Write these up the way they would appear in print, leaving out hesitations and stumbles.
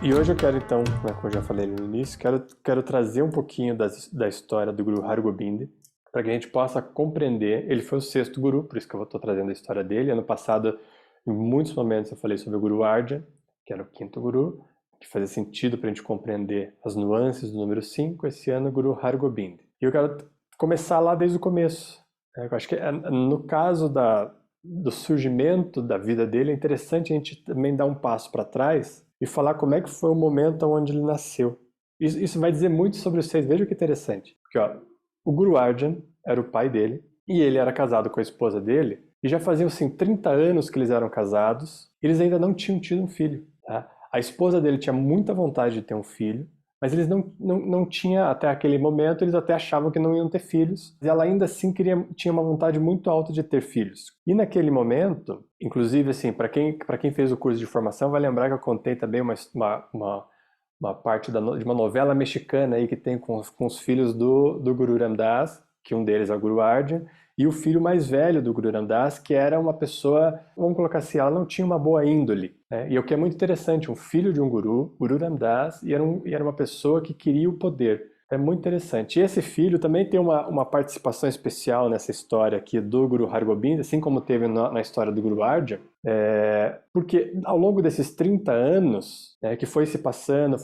E hoje eu quero então, né, como eu já falei no início, quero trazer um pouquinho da história do Guru Har Gobind, para que a gente possa compreender. Ele foi o sexto Guru, por isso que eu estou trazendo a história dele. Ano passado, em muitos momentos, eu falei sobre o Guru Arjan, que era o quinto Guru, que fazia sentido para a gente compreender as nuances do número 5. Esse ano, o Guru Har Gobind. E eu quero começar lá desde o começo. Eu acho que no caso do surgimento da vida dele, é interessante a gente também dar um passo para trás e falar como é que foi o momento onde ele nasceu. Isso vai dizer muito sobre vocês. Veja que interessante. Porque ó, o Guru Arjan era o pai dele e ele era casado com a esposa dele e já faziam assim 30 anos que eles eram casados e eles ainda não tinham tido um filho. Tá? A esposa dele tinha muita vontade de ter um filho, mas eles não tinham, até aquele momento, eles até achavam que não iam ter filhos. E ela ainda assim tinha uma vontade muito alta de ter filhos. E naquele momento, inclusive, assim, para quem fez o curso de formação, vai lembrar que eu contei também uma parte de uma novela mexicana aí que tem com os filhos do Guru Ram Das, que um deles é o Guru Arjan, e o filho mais velho do Guru Ram Das, que era uma pessoa, vamos colocar assim, ela não tinha uma boa índole. Né? E o que é muito interessante, um filho de um Guru, Guru Ram Das, e era uma pessoa que queria o poder. É muito interessante. E esse filho também tem uma participação especial nessa história aqui do Guru Har Gobind, assim como teve na história do Guru Arjan, porque ao longo desses 30 anos, que foi se passando,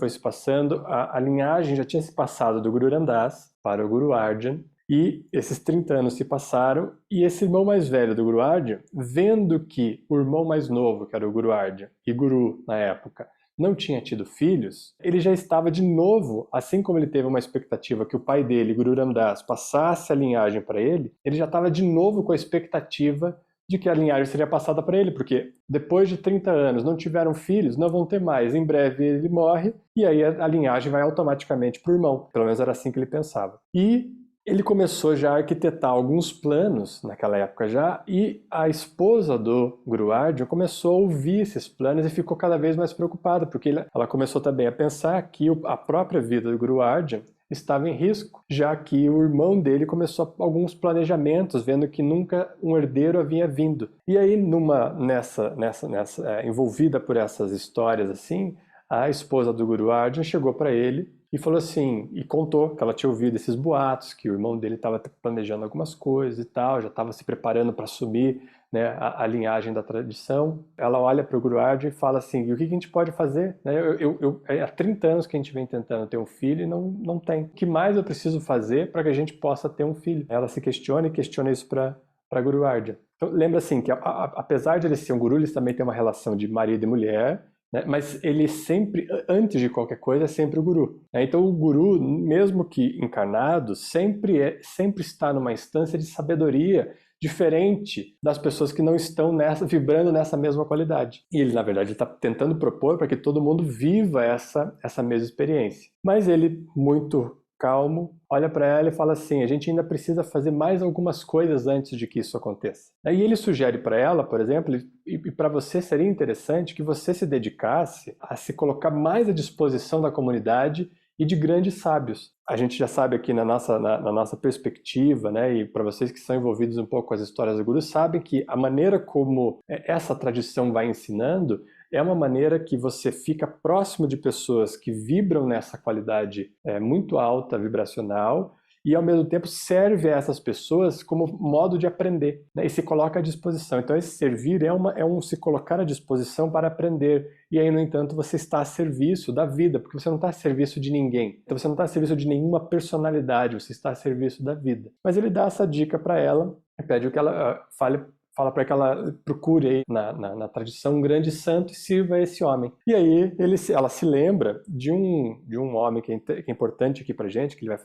a linhagem já tinha se passado do Guru Ram Das para o Guru Arjan, e esses 30 anos se passaram, e esse irmão mais velho do Guru Arjan, vendo que o irmão mais novo, que era o Guru Arjan, e Guru na época, não tinha tido filhos, ele já estava de novo, assim como ele teve uma expectativa que o pai dele, Guru Ram Das, passasse a linhagem para ele já estava de novo com a expectativa de que a linhagem seria passada para ele, porque depois de 30 anos não tiveram filhos, não vão ter mais, em breve ele morre, e aí a linhagem vai automaticamente para o irmão, pelo menos era assim que ele pensava. E ele começou já a arquitetar alguns planos naquela época já, e a esposa do Guru Arjan começou a ouvir esses planos e ficou cada vez mais preocupada, porque ela começou também a pensar que a própria vida do Guru Arjan estava em risco, já que o irmão dele começou alguns planejamentos, vendo que nunca um herdeiro havia vindo. E aí, envolvida por essas histórias assim, a esposa do Guru Arjan chegou para ele e falou assim, e contou que ela tinha ouvido esses boatos, que o irmão dele estava planejando algumas coisas e tal, já estava se preparando para assumir, né, a linhagem da tradição. Ela olha para o Guru Arjan e fala assim, e o que a gente pode fazer? Né, há 30 anos que a gente vem tentando ter um filho e não tem. O que mais eu preciso fazer para que a gente possa ter um filho? Ela se questiona e questiona isso para Guru Arjan. Então, lembra assim, que apesar de ele ser um guru, eles também têm uma relação de marido e mulher, né? Mas ele sempre, antes de qualquer coisa, é sempre o guru. Né? Então o guru, mesmo que encarnado, sempre está numa instância de sabedoria diferente das pessoas que não estão vibrando nessa mesma qualidade. E ele, na verdade, está tentando propor para que todo mundo viva essa mesma experiência. Mas ele, muito calmo, olha para ela e fala assim, a gente ainda precisa fazer mais algumas coisas antes de que isso aconteça. Aí ele sugere para ela, por exemplo, e para você seria interessante que você se dedicasse a se colocar mais à disposição da comunidade e de grandes sábios. A gente já sabe aqui na nossa perspectiva, né, e para vocês que são envolvidos um pouco com as histórias do Guru, sabem que a maneira como essa tradição vai ensinando é uma maneira que você fica próximo de pessoas que vibram nessa qualidade muito alta, vibracional, e ao mesmo tempo serve a essas pessoas como modo de aprender, né? E se coloca à disposição. Então esse servir é um se colocar à disposição para aprender. E aí, no entanto, você está a serviço da vida, porque você não está a serviço de ninguém. Então você não está a serviço de nenhuma personalidade, você está a serviço da vida. Mas ele dá essa dica para ela e pede que ela fala para que ela procure aí na tradição um grande santo e sirva a esse homem. E aí ela se lembra de um homem que é importante aqui para gente, que ele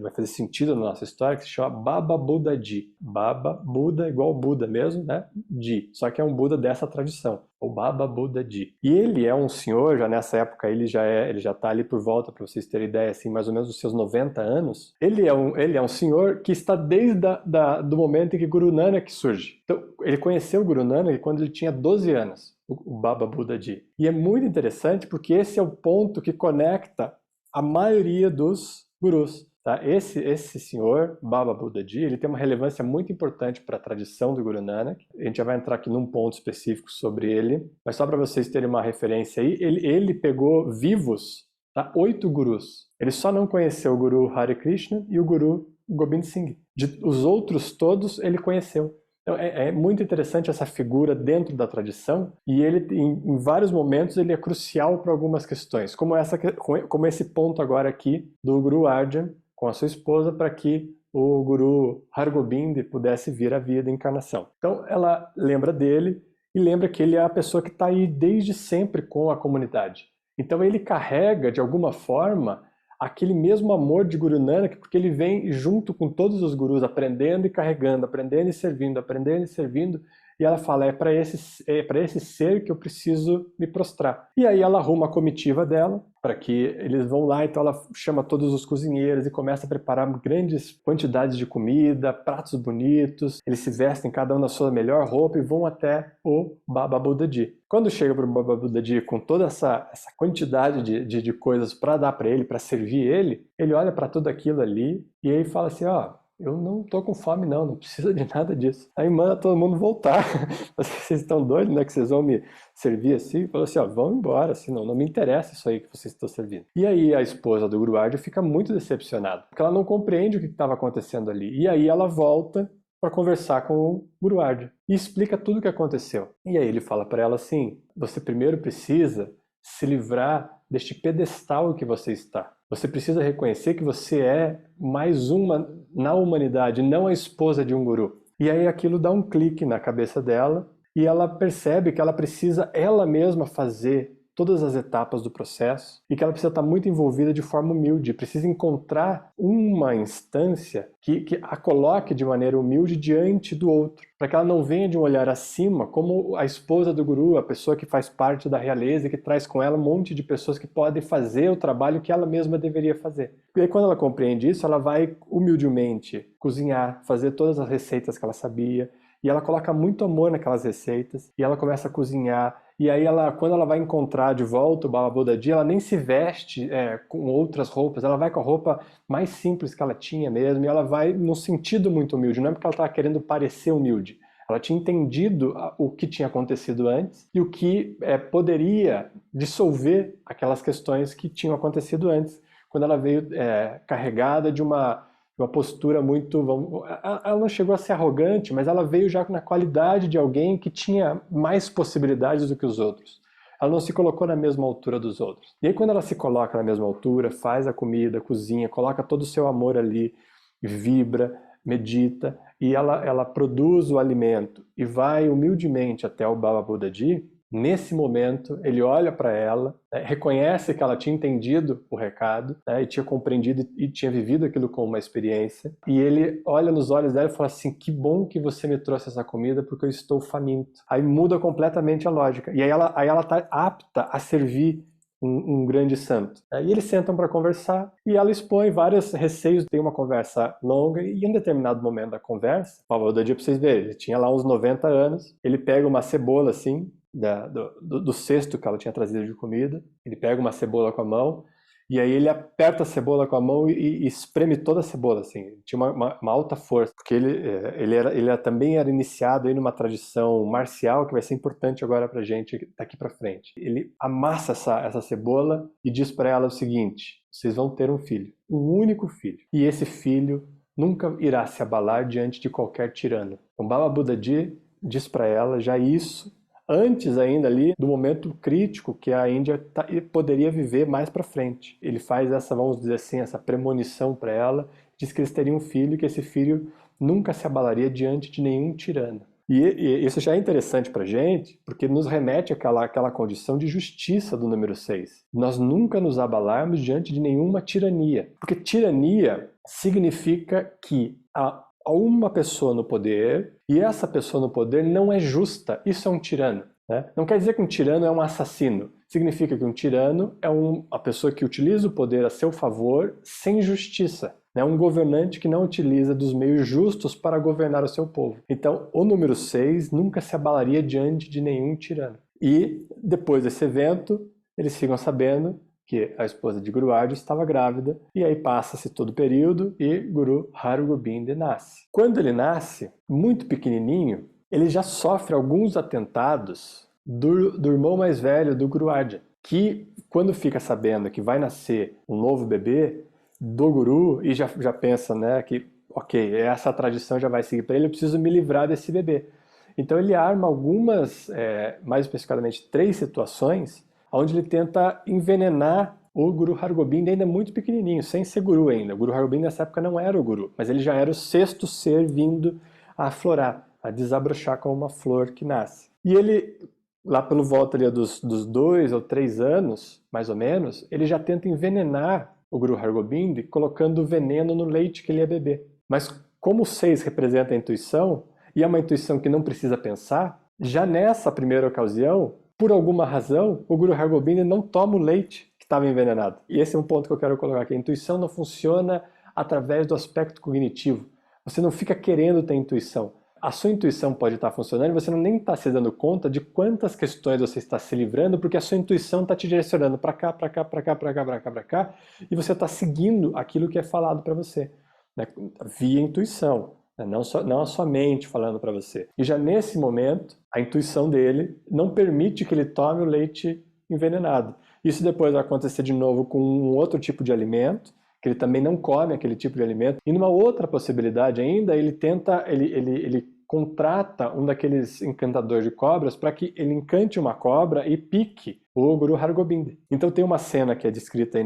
vai fazer sentido na nossa história, que se chama Baba Buddha Ji. Baba, Buda, igual Buda mesmo, né? Ji. Só que é um Buda dessa tradição, o Baba Buddha Ji. E ele é um senhor, já nessa época ele já está ali por volta, para vocês terem ideia, assim, mais ou menos dos seus 90 anos. Ele é um senhor que está desde do momento em que Guru Nanak surge. Então, ele conheceu o Guru Nanak quando ele tinha 12 anos, o Baba Buddha Ji. E é muito interessante porque esse é o ponto que conecta a maioria dos gurus. Tá? Esse senhor, Baba Buddha Ji, ele tem uma relevância muito importante para a tradição do Guru Nanak. A gente já vai entrar aqui num ponto específico sobre ele, mas só para vocês terem uma referência aí, ele pegou vivos, tá? 8 gurus. Ele só não conheceu o Guru Hare Krishna e o Guru Gobind Singh. Os outros todos ele conheceu. Então, é muito interessante essa figura dentro da tradição, e ele, em vários momentos, ele é crucial para algumas questões, como esse ponto agora aqui do Guru Arjan com a sua esposa, para que o Guru Hargobind pudesse vir à vida encarnação. Então, ela lembra dele e lembra que ele é a pessoa que está aí desde sempre com a comunidade. Então, ele carrega, de alguma forma, aquele mesmo amor de Guru Nanak, porque ele vem junto com todos os gurus, aprendendo e carregando, aprendendo e servindo, e ela fala, é para esse ser que eu preciso me prostrar. E aí ela arruma a comitiva dela, para que eles vão lá, então ela chama todos os cozinheiros e começa a preparar grandes quantidades de comida, pratos bonitos, eles se vestem cada um na sua melhor roupa e vão até o Baba Buddha Ji. Quando chega para o Baba Buddha Ji com toda essa quantidade de coisas para dar para ele, para servir ele olha para tudo aquilo ali e aí fala assim, ó, eu não tô com fome não precisa de nada disso. Aí manda todo mundo voltar. Vocês estão doidos, né, que vocês vão me servir assim? Falou assim, ó, vão embora, assim, não me interessa isso aí que vocês estão servindo. E aí a esposa do Guru Arjan fica muito decepcionada, porque ela não compreende o que estava acontecendo ali. E aí ela volta para conversar com o Guru Arjan e explica tudo o que aconteceu. E aí ele fala para ela assim, você primeiro precisa se livrar deste pedestal que você está. Você precisa reconhecer que você é mais uma na humanidade, não a esposa de um guru. E aí aquilo dá um clique na cabeça dela e ela percebe que ela precisa ela mesma fazer todas as etapas do processo e que ela precisa estar muito envolvida de forma humilde, precisa encontrar uma instância que a coloque de maneira humilde diante do outro, para que ela não venha de um olhar acima como a esposa do guru, a pessoa que faz parte da realeza e que traz com ela um monte de pessoas que podem fazer o trabalho que ela mesma deveria fazer. E aí quando ela compreende isso, ela vai humildemente cozinhar, fazer todas as receitas que ela sabia, e ela coloca muito amor naquelas receitas, e ela começa a cozinhar, e aí quando ela vai encontrar de volta o Baba Buddha Ji, ela nem se veste com outras roupas, ela vai com a roupa mais simples que ela tinha mesmo, e ela vai num sentido muito humilde, não é porque ela estava querendo parecer humilde, ela tinha entendido o que tinha acontecido antes, e o que poderia dissolver aquelas questões que tinham acontecido antes, quando ela veio carregada de uma postura muito... Ela não chegou a ser arrogante, mas ela veio já na qualidade de alguém que tinha mais possibilidades do que os outros. Ela não se colocou na mesma altura dos outros. E aí quando ela se coloca na mesma altura, faz a comida, cozinha, coloca todo o seu amor ali, vibra, medita, e ela produz o alimento e vai humildemente até o Baba Buddha Ji, nesse momento, ele olha para ela, reconhece que ela tinha entendido o recado, e tinha compreendido e tinha vivido aquilo como uma experiência, e ele olha nos olhos dela e fala assim, que bom que você me trouxe essa comida porque eu estou faminto. Aí muda completamente a lógica, e aí ela está apta a servir um grande santo. E eles sentam para conversar e ela expõe vários receios, tem uma conversa longa e em um determinado momento da conversa, o Buddha Ji, para vocês verem, ele tinha lá uns 90 anos, ele pega uma cebola assim, do cesto que ela tinha trazido de comida, ele pega uma cebola com a mão e aí ele aperta a cebola com a mão e espreme toda a cebola, assim, ele tinha uma alta força, porque ele também era iniciado aí numa tradição marcial que vai ser importante agora pra gente daqui pra frente. Ele amassa essa cebola e diz para ela o seguinte, vocês vão ter um filho, um único filho, e esse filho nunca irá se abalar diante de qualquer tirano. Então Baba Buddha Ji diz para ela já isso antes ainda ali do momento crítico que a Índia poderia viver mais para frente. Ele faz essa, vamos dizer assim, essa premonição para ela, diz que eles teriam um filho e que esse filho nunca se abalaria diante de nenhum tirano. E isso já é interessante para a gente, porque nos remete àquela condição de justiça do número 6. Nós nunca nos abalarmos diante de nenhuma tirania. Porque tirania significa que há uma pessoa no poder, e essa pessoa no poder não é justa. Isso é um tirano. Né? Não quer dizer que um tirano é um assassino. Significa que um tirano é uma pessoa que utiliza o poder a seu favor sem justiça. É um governante que não utiliza dos meios justos para governar o seu povo. Então, o número 6 nunca se abalaria diante de nenhum tirano. E, depois desse evento, eles ficam sabendo que a esposa de Guru Arjan estava grávida, e aí passa-se todo o período e Guru Hargobind nasce. Quando ele nasce, muito pequenininho, ele já sofre alguns atentados do irmão mais velho do Guru Arjan, que quando fica sabendo que vai nascer um novo bebê do Guru, e já pensa, né, que ok, essa tradição já vai seguir para ele, eu preciso me livrar desse bebê. Então ele arma algumas, mais especificamente 3 situações, onde ele tenta envenenar o Guru Hargobind ainda muito pequenininho, sem ser Guru ainda. O Guru Hargobind nessa época não era o Guru, mas ele já era o 6º ser vindo a aflorar, a desabrochar como uma flor que nasce. E ele, lá pelo volta ali dos 2 ou 3 anos, mais ou menos, ele já tenta envenenar o Guru Hargobind colocando veneno no leite que ele ia beber. Mas como o 6 representa a intuição, e é uma intuição que não precisa pensar, já nessa primeira ocasião, por alguma razão, o Guru Hargobind não toma o leite que estava envenenado. E esse é um ponto que eu quero colocar aqui. A intuição não funciona através do aspecto cognitivo. Você não fica querendo ter intuição. A sua intuição pode estar funcionando e você nem está se dando conta de quantas questões você está se livrando, porque a sua intuição está te direcionando para cá, para cá, para cá, para cá, para cá, para cá, e você está seguindo aquilo que é falado para você, né? Via intuição. Não a sua mente falando para você. E já nesse momento, a intuição dele não permite que ele tome o leite envenenado. Isso depois vai acontecer de novo com um outro tipo de alimento, que ele também não come aquele tipo de alimento. E numa outra possibilidade ainda, ele contrata um daqueles encantadores de cobras para que ele encante uma cobra e pique o Guru Hargobind. Então tem uma cena que é descrita aí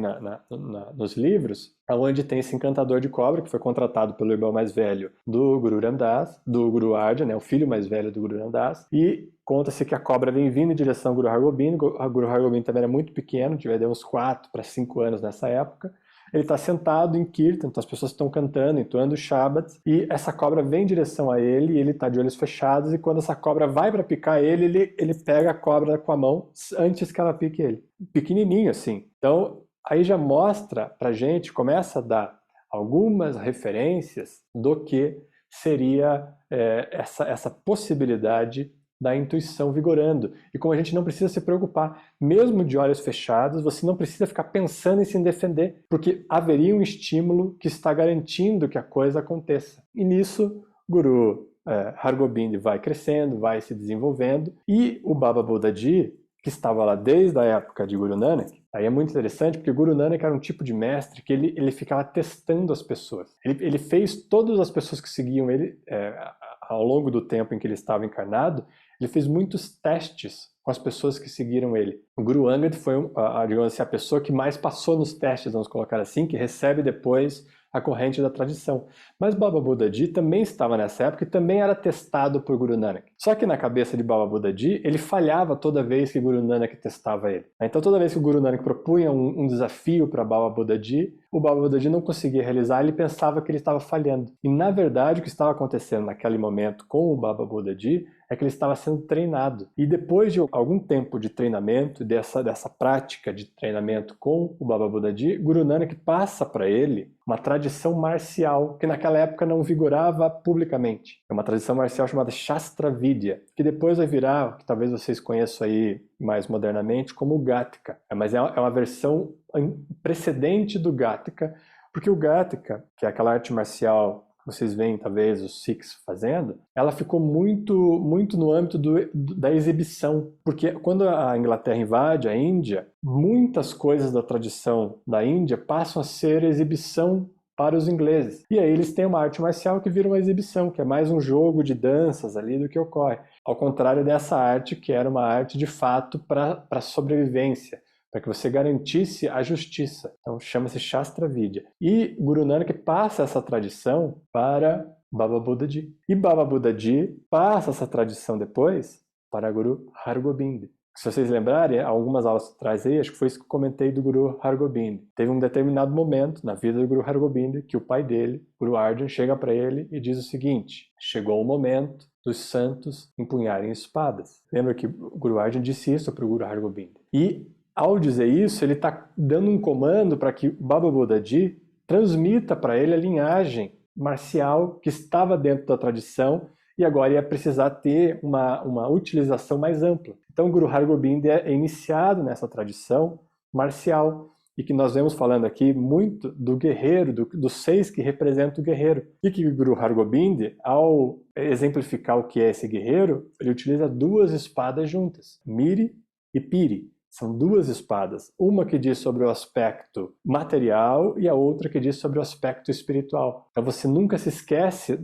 nos livros, onde tem esse encantador de cobra que foi contratado pelo irmão mais velho do Guru Ramdas, do Guru Arjan, né, o filho mais velho do Guru Ramdas, e conta-se que a cobra vem vindo em direção ao Guru Hargobind. O Guru Hargobind também era muito pequeno, devia uns 4 para 5 anos nessa época. Ele está sentado em Kirtan, então as pessoas estão cantando, entoando Shabbat, e essa cobra vem em direção a ele, e ele está de olhos fechados, e quando essa cobra vai para picar ele pega a cobra com a mão antes que ela pique ele. Pequenininho assim. Então, aí já mostra pra gente, começa a dar algumas referências do que seria essa possibilidade da intuição vigorando. E como a gente não precisa se preocupar, mesmo de olhos fechados, você não precisa ficar pensando em se defender, porque haveria um estímulo que está garantindo que a coisa aconteça. E nisso, Guru Hargobind vai crescendo, vai se desenvolvendo, e o Baba Buddha Ji, que estava lá desde a época de Guru Nanak, aí é muito interessante porque Guru Nanak era um tipo de mestre que ele ficava testando as pessoas. Ele fez todas as pessoas que seguiam ele ao longo do tempo em que ele estava encarnado, ele fez muitos testes com as pessoas que seguiram ele. O Guru Angad foi, digamos assim, a pessoa que mais passou nos testes, vamos colocar assim, que recebe depois a corrente da tradição. Mas Baba Buddha Ji também estava nessa época e também era testado por Guru Nanak. Só que na cabeça de Baba Buddha Ji, ele falhava toda vez que Guru Nanak testava ele. Então toda vez que o Guru Nanak propunha um desafio para Baba Buddha Ji, o Baba Buddha Ji não conseguia realizar, ele pensava que ele estava falhando. E na verdade o que estava acontecendo naquele momento com o Baba Buddha Ji é que ele estava sendo treinado. E depois de algum tempo de treinamento, dessa prática de treinamento com o Baba Buddha Ji, Guru Nanak passa para ele uma tradição marcial que naquela época não vigorava publicamente. É uma tradição marcial chamada Shastra Vidya, que depois vai virar, que talvez vocês conheçam aí mais modernamente, como o Gatka. Mas é uma versão precedente do Gatka, porque o Gatka, que é aquela arte marcial vocês veem talvez os Sikhs fazendo, ela ficou muito no âmbito da exibição, porque quando a Inglaterra invade a Índia, muitas coisas da tradição da Índia passam a ser exibição para os ingleses. E aí eles têm uma arte marcial que vira uma exibição, que é mais um jogo de danças ali do que ocorre. Ao contrário dessa arte, que era uma arte de fato para sobrevivência, para que você garantisse a justiça. Então chama-se Shastra Vidya. E Guru Nanak passa essa tradição para Baba Buddha Ji. E Baba Buddha Ji passa essa tradição depois para Guru Hargobind. Se vocês lembrarem, algumas aulas atrás aí, acho que foi isso que eu comentei do Guru Hargobind. Teve um determinado momento na vida do Guru Hargobind que o pai dele, Guru Arjan, chega para ele e diz o seguinte: chegou o momento dos santos empunharem espadas. Lembra que o Guru Arjan disse isso para o Guru Hargobind. E ao dizer isso, ele está dando um comando para que Baba Buddha Ji transmita para ele a linhagem marcial que estava dentro da tradição e agora ia precisar ter uma utilização mais ampla. Então, Guru Hargobind é iniciado nessa tradição marcial e que nós vemos falando aqui muito do guerreiro, do 6 que representa o guerreiro. E que o Guru Hargobind, ao exemplificar o que é esse guerreiro, ele utiliza 2 espadas juntas, Miri e Piri. São 2 espadas, uma que diz sobre o aspecto material e a outra que diz sobre o aspecto espiritual. Então você nunca se esquece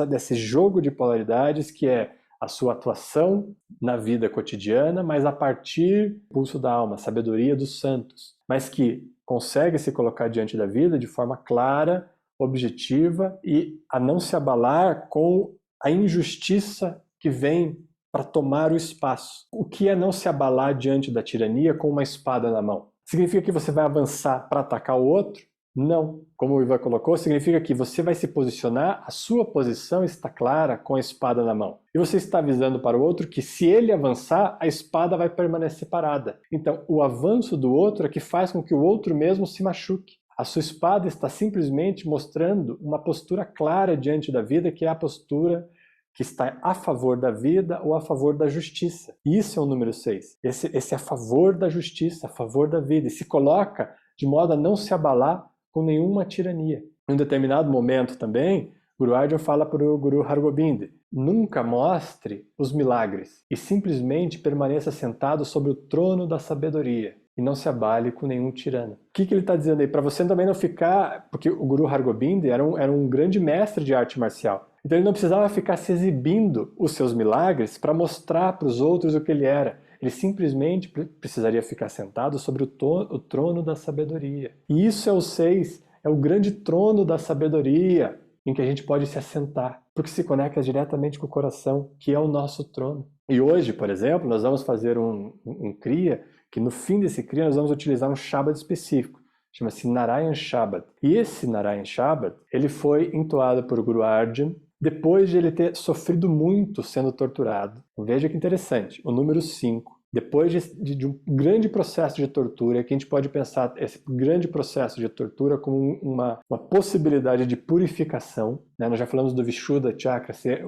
desse jogo de polaridades que é a sua atuação na vida cotidiana, mas a partir do pulso da alma, a sabedoria dos santos, mas que consegue se colocar diante da vida de forma clara, objetiva e a não se abalar com a injustiça que vem para tomar o espaço. O que é não se abalar diante da tirania com uma espada na mão? Significa que você vai avançar para atacar o outro? Não. Como o Ivan colocou, significa que você vai se posicionar, a sua posição está clara com a espada na mão. E você está avisando para o outro que se ele avançar, a espada vai permanecer parada. Então, o avanço do outro é que faz com que o outro mesmo se machuque. A sua espada está simplesmente mostrando uma postura clara diante da vida, que é a postura que está a favor da vida ou a favor da justiça. Isso é o número 6. Esse é a favor da justiça, a favor da vida. E se coloca de modo a não se abalar com nenhuma tirania. Em um determinado momento também, Guru Arjan fala para o Guru Hargobind, nunca mostre os milagres e simplesmente permaneça sentado sobre o trono da sabedoria e não se abale com nenhum tirano. O que ele está dizendo aí? Para você também não ficar... Porque o Guru Hargobind era um grande mestre de arte marcial. Então ele não precisava ficar se exibindo os seus milagres para mostrar para os outros o que ele era. Ele simplesmente precisaria ficar sentado sobre o trono da sabedoria. E isso é o 6, é o grande trono da sabedoria em que a gente pode se assentar, porque se conecta diretamente com o coração, que é o nosso trono. E hoje, por exemplo, nós vamos fazer um Kriya, que no fim desse Kriya nós vamos utilizar um Shabad específico, chama-se Narayan Shabad. E esse Narayan Shabad, ele foi entoado por Guru Arjan, depois de ele ter sofrido muito sendo torturado. Veja que interessante, o número 5. Depois de um grande processo de tortura, que a gente pode pensar esse grande processo de tortura como uma possibilidade de purificação, né? Nós já falamos do Vishuddha Chakra ser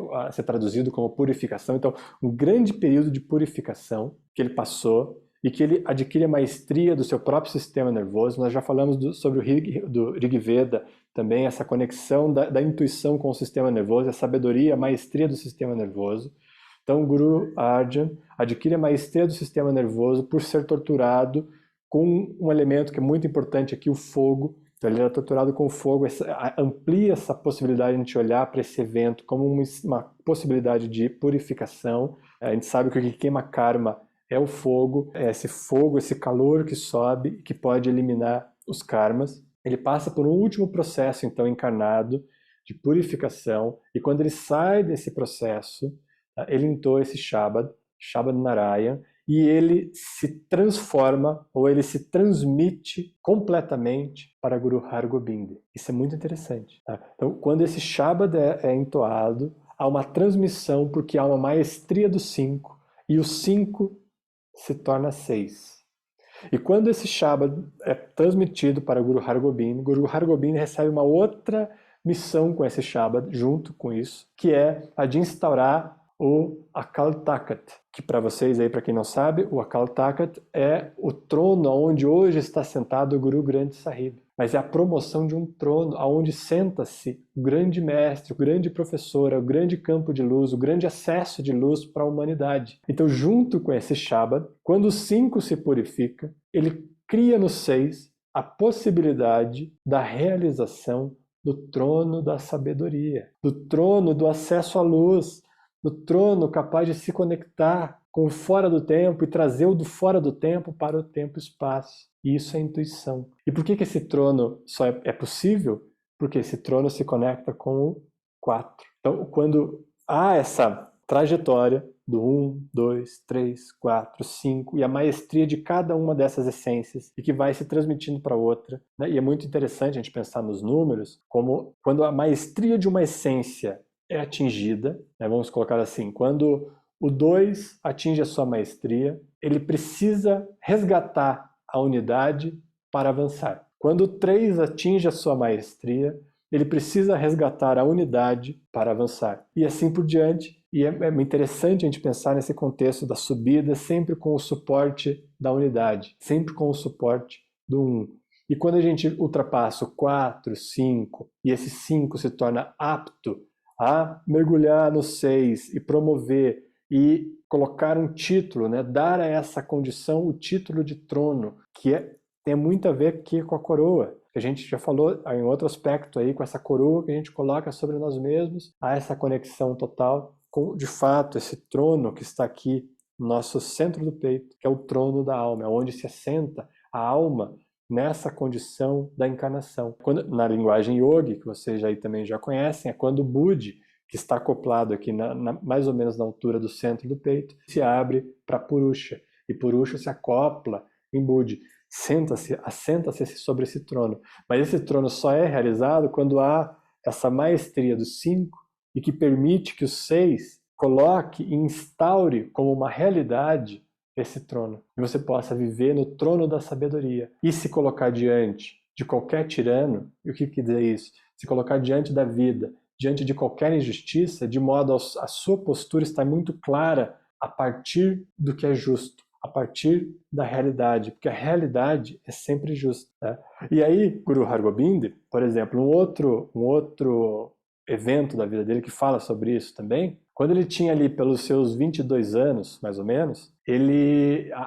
traduzido como purificação. Então, um grande período de purificação que ele passou e que ele adquire a maestria do seu próprio sistema nervoso. Nós já falamos sobre do Rig Veda, também essa conexão da intuição com o sistema nervoso, a sabedoria, a maestria do sistema nervoso. Então, o Guru Arjan adquire a maestria do sistema nervoso por ser torturado com um elemento que é muito importante aqui, o fogo. Então, ele era torturado com o fogo, amplia essa possibilidade de a gente olhar para esse evento como uma possibilidade de purificação. A gente sabe que o que queima karma é o fogo, esse calor que sobe, que pode eliminar os karmas. Ele passa por um último processo, então, encarnado, de purificação, e quando ele sai desse processo, ele entoa esse Shabad Narayan, e ele se transforma, ou ele se transmite completamente para Guru Hargobind. Isso é muito interessante. Tá? Então, quando esse Shabad é entoado, há uma transmissão, porque há uma maestria do 5, e o 5 se torna 6. E quando esse Shabad é transmitido para Guru Hargobind recebe uma outra missão com esse Shabad, junto com isso, que é a de instaurar o Akal Takat, que para vocês aí, para quem não sabe, o Akal Takat é o trono onde hoje está sentado o Guru Granth Sahib. Mas é a promoção de um trono onde senta-se o grande mestre, o grande professor, o grande campo de luz, o grande acesso de luz para a humanidade. Então, junto com esse Shabad, quando o 5 se purifica, ele cria no 6 a possibilidade da realização do trono da sabedoria, do trono do acesso à luz, do trono capaz de se conectar com o fora do tempo e trazer o do fora do tempo para o tempo e espaço. E isso é intuição. E por que esse trono só é possível? Porque esse trono se conecta com o 4. Então, quando há essa trajetória do 1, 2, 3, 4, 5 e a maestria de cada uma dessas essências e que vai se transmitindo para outra, né? E é muito interessante a gente pensar nos números, como quando a maestria de uma essência é atingida, né? Vamos colocar assim, quando o 2 atinge a sua maestria, ele precisa resgatar a unidade para avançar. Quando o 3 atinge a sua maestria, ele precisa resgatar a unidade para avançar. E assim por diante. E é interessante a gente pensar nesse contexto da subida sempre com o suporte da unidade, sempre com o suporte do 1. E quando a gente ultrapassa o 4, 5, e esse 5 se torna apto a mergulhar no 6 e promover e colocar um título, né? Dar a essa condição o título de trono, que tem muito a ver aqui com a coroa. A gente já falou em outro aspecto aí, com essa coroa que a gente coloca sobre nós mesmos, há essa conexão total com, de fato, esse trono que está aqui no nosso centro do peito, que é o trono da alma, é onde se assenta a alma nessa condição da encarnação. Quando, na linguagem yogi, que vocês aí também já conhecem, é quando o Budi, que está acoplado aqui mais ou menos na altura do centro do peito, se abre para Purusha, e Purusha se acopla em Budi, assenta-se sobre esse trono. Mas esse trono só é realizado quando há essa maestria dos 5 e que permite que o 6 coloque e instaure como uma realidade esse trono. E você possa viver no trono da sabedoria e se colocar diante de qualquer tirano. E o que quer dizer isso? Se colocar diante da vida, diante de qualquer injustiça, de modo a sua postura estar muito clara a partir do que é justo, a partir da realidade, porque a realidade é sempre justa. Né? E aí, Guru Hargobind, por exemplo, um outro evento da vida dele que fala sobre isso também, quando ele tinha ali pelos seus 22 anos, mais ou menos,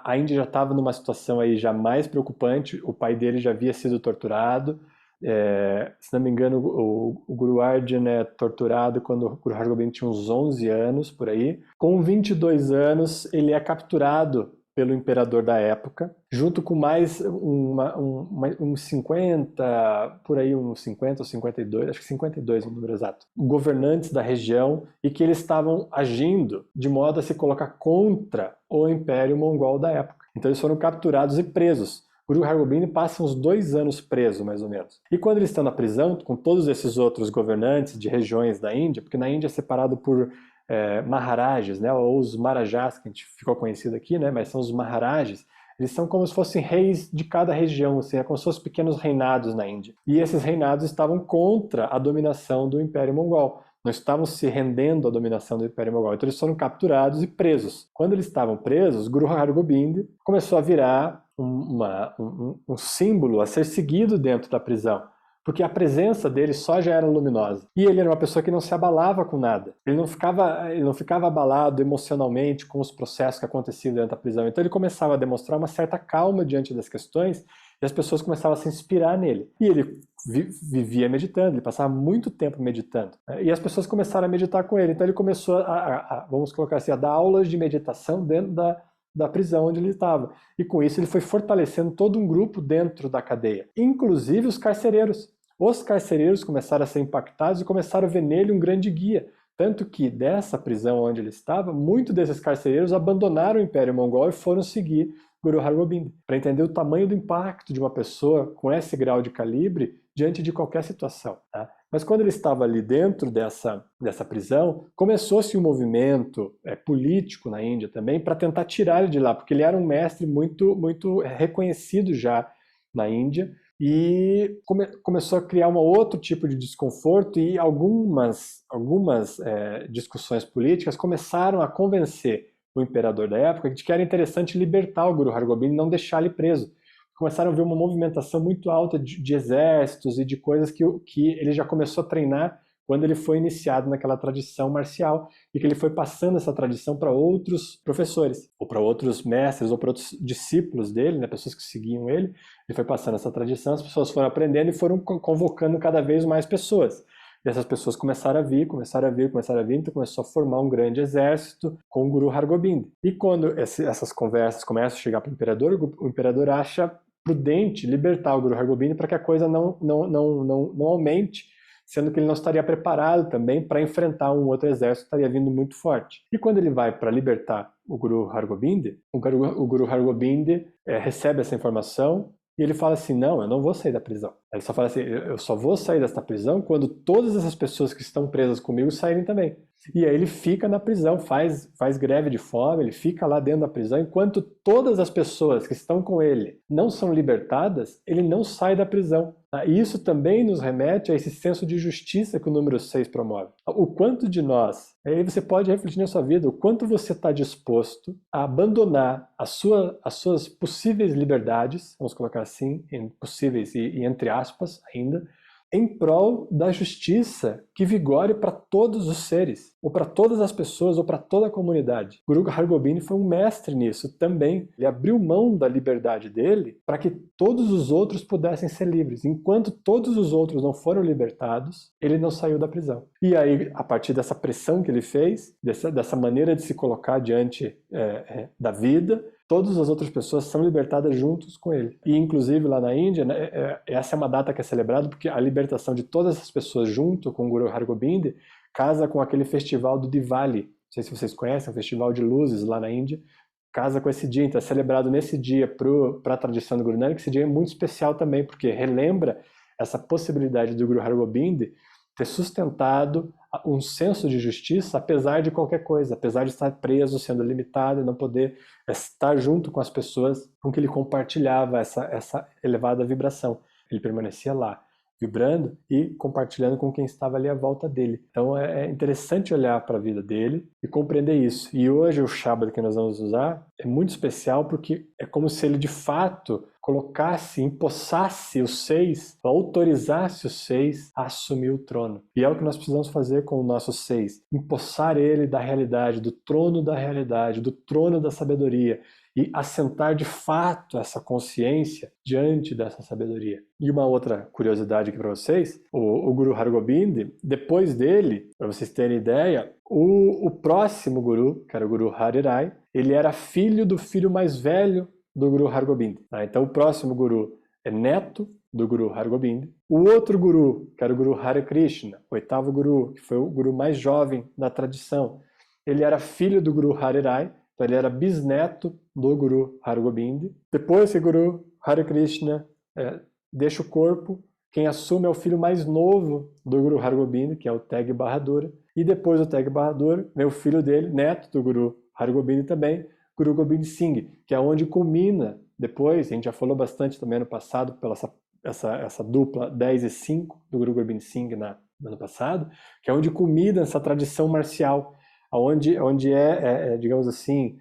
a Índia já estava numa situação aí já mais preocupante, o pai dele já havia sido torturado, se não me engano, o Guru Arjan é torturado quando o Guru Hargobind tinha uns 11 anos, por aí. Com 22 anos, ele é capturado pelo imperador da época, junto com mais uns 50, por aí uns 50 ou 52, acho que 52 é o número exato, governantes da região, e que eles estavam agindo de modo a se colocar contra o Império Mongol da época. Então eles foram capturados e presos. Guru Hargobind passa uns 2 anos preso, mais ou menos. E quando ele está na prisão, com todos esses outros governantes de regiões da Índia, porque na Índia é separado por Maharajas, né, ou os Maharajas, que a gente ficou conhecido aqui, né, mas são os Maharajas, eles são como se fossem reis de cada região, assim, é como se fossem pequenos reinados na Índia. E esses reinados estavam contra a dominação do Império Mongol, não estavam se rendendo à dominação do Império Mongol, então eles foram capturados e presos. Quando eles estavam presos, Guru Hargobind começou a virar um símbolo a ser seguido dentro da prisão, porque a presença dele só já era luminosa. E ele era uma pessoa que não se abalava com nada. Ele não ficava abalado emocionalmente com os processos que aconteciam dentro da prisão. Então ele começava a demonstrar uma certa calma diante das questões e as pessoas começavam a se inspirar nele. E ele vivia meditando, ele passava muito tempo meditando. Né? E as pessoas começaram a meditar com ele. Então ele começou vamos colocar assim, a dar aulas de meditação dentro da prisão onde ele estava. E com isso ele foi fortalecendo todo um grupo dentro da cadeia, inclusive os carcereiros. Os carcereiros começaram a ser impactados e começaram a ver nele um grande guia. Tanto que dessa prisão onde ele estava, muitos desses carcereiros abandonaram o Império Mongol e foram seguir Guru Hargobind, para entender o tamanho do impacto de uma pessoa com esse grau de calibre diante de qualquer situação. Tá? Mas quando ele estava ali dentro dessa prisão, começou-se um movimento político na Índia também para tentar tirar ele de lá, porque ele era um mestre muito reconhecido já na Índia, e começou a criar um outro tipo de desconforto, e algumas discussões políticas começaram a convencer o imperador da época de que era interessante libertar o Guru Hargobind e não deixar ele preso. Começaram a ver uma movimentação muito alta de exércitos e de coisas que ele já começou a treinar quando ele foi iniciado naquela tradição marcial, e que ele foi passando essa tradição para outros professores, ou para outros mestres, ou para outros discípulos dele, né, pessoas que seguiam ele. Ele foi passando essa tradição, as pessoas foram aprendendo e foram convocando cada vez mais pessoas. E essas pessoas começaram a vir, então começou a formar um grande exército com o Guru Hargobind. E quando essas conversas começam a chegar para o imperador acha prudente libertar o Guru Hargobind para que a coisa não aumente, sendo que ele não estaria preparado também para enfrentar um outro exército que estaria vindo muito forte. E quando ele vai para libertar o Guru Hargobind, o Guru Hargobind recebe essa informação e ele fala assim, não, eu não vou sair da prisão. Ele só fala assim, eu só vou sair desta prisão quando todas essas pessoas que estão presas comigo saírem também. E aí ele fica na prisão, faz greve de fome, ele fica lá dentro da prisão, enquanto todas as pessoas que estão com ele não são libertadas, ele não sai da prisão. E isso também nos remete a esse senso de justiça que o número 6 promove. O quanto de nós, aí você pode refletir na sua vida, o quanto você está disposto a abandonar as suas possíveis liberdades, vamos colocar assim, possíveis e entre aspas ainda, em prol da justiça que vigore para todos os seres, ou para todas as pessoas, ou para toda a comunidade. Guru Hargobind foi um mestre nisso também. Ele abriu mão da liberdade dele para que todos os outros pudessem ser livres. Enquanto todos os outros não foram libertados, ele não saiu da prisão. E aí, a partir dessa pressão que ele fez, dessa maneira de se colocar diante da vida, todas as outras pessoas são libertadas juntos com ele. E inclusive lá na Índia, né, essa é uma data que é celebrada porque a libertação de todas essas pessoas junto com o Guru Hargobind casa com aquele festival do Diwali. Não sei se vocês conhecem, é um festival de luzes lá na Índia. Casa com esse dia, então é celebrado nesse dia para a tradição do Guru Nanak. Esse dia é muito especial também, porque relembra essa possibilidade do Guru Hargobind ter sustentado um senso de justiça apesar de qualquer coisa, apesar de estar preso, sendo limitado e não poder estar junto com as pessoas com que ele compartilhava essa elevada vibração. Ele permanecia lá, vibrando e compartilhando com quem estava ali à volta dele. Então é interessante olhar para a vida dele e compreender isso. E hoje o Shabbat que nós vamos usar é muito especial porque é como se ele de fato colocasse, empossasse os 6, autorizasse os 6 a assumir o trono. E é o que nós precisamos fazer com o nosso 6, empossar ele da realidade, do trono da realidade, do trono da sabedoria, e assentar de fato essa consciência diante dessa sabedoria. E uma outra curiosidade aqui para vocês, o Guru Hargobind, depois dele, para vocês terem ideia, o próximo Guru, que era o Guru Harirai, ele era filho do filho mais velho do Guru Hargobind. Então o próximo Guru é neto do Guru Hargobind. O outro Guru, que era o Guru Hare Krishna, o oitavo Guru, que foi o Guru mais jovem da tradição, ele era filho do Guru Harirai, então ele era bisneto do Guru Hargobind. Depois esse Guru Hare Krishna deixa o corpo, quem assume é o filho mais novo do Guru Hargobind, que é o Teg Bahadur. E depois do Teg Bahadur, vem o filho dele, neto do Guru Hargobind também, Guru Gobind Singh, que é onde culmina, depois, a gente já falou bastante também no passado, pela essa dupla 10 e 5 do Guru Gobind Singh no ano passado, que é onde culmina essa tradição marcial, onde digamos assim,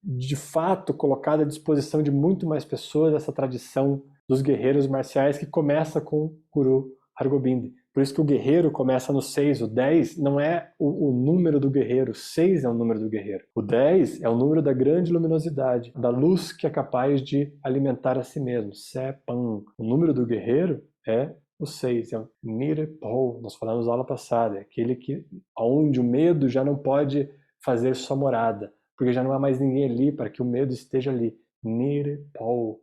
de fato colocada à disposição de muito mais pessoas essa tradição dos guerreiros marciais que começa com Guru Hargobind. Por isso que o guerreiro começa no 6, o 10 não é o número do guerreiro, o 6 é o número do guerreiro. O 10 é o número da grande luminosidade, da luz que é capaz de alimentar a si mesmo, Sepam. O número do guerreiro é o 6, é o Nirpol, nós falamos na aula passada, é aquele onde o medo já não pode fazer sua morada, porque já não há mais ninguém ali para que o medo esteja ali. Nirpol.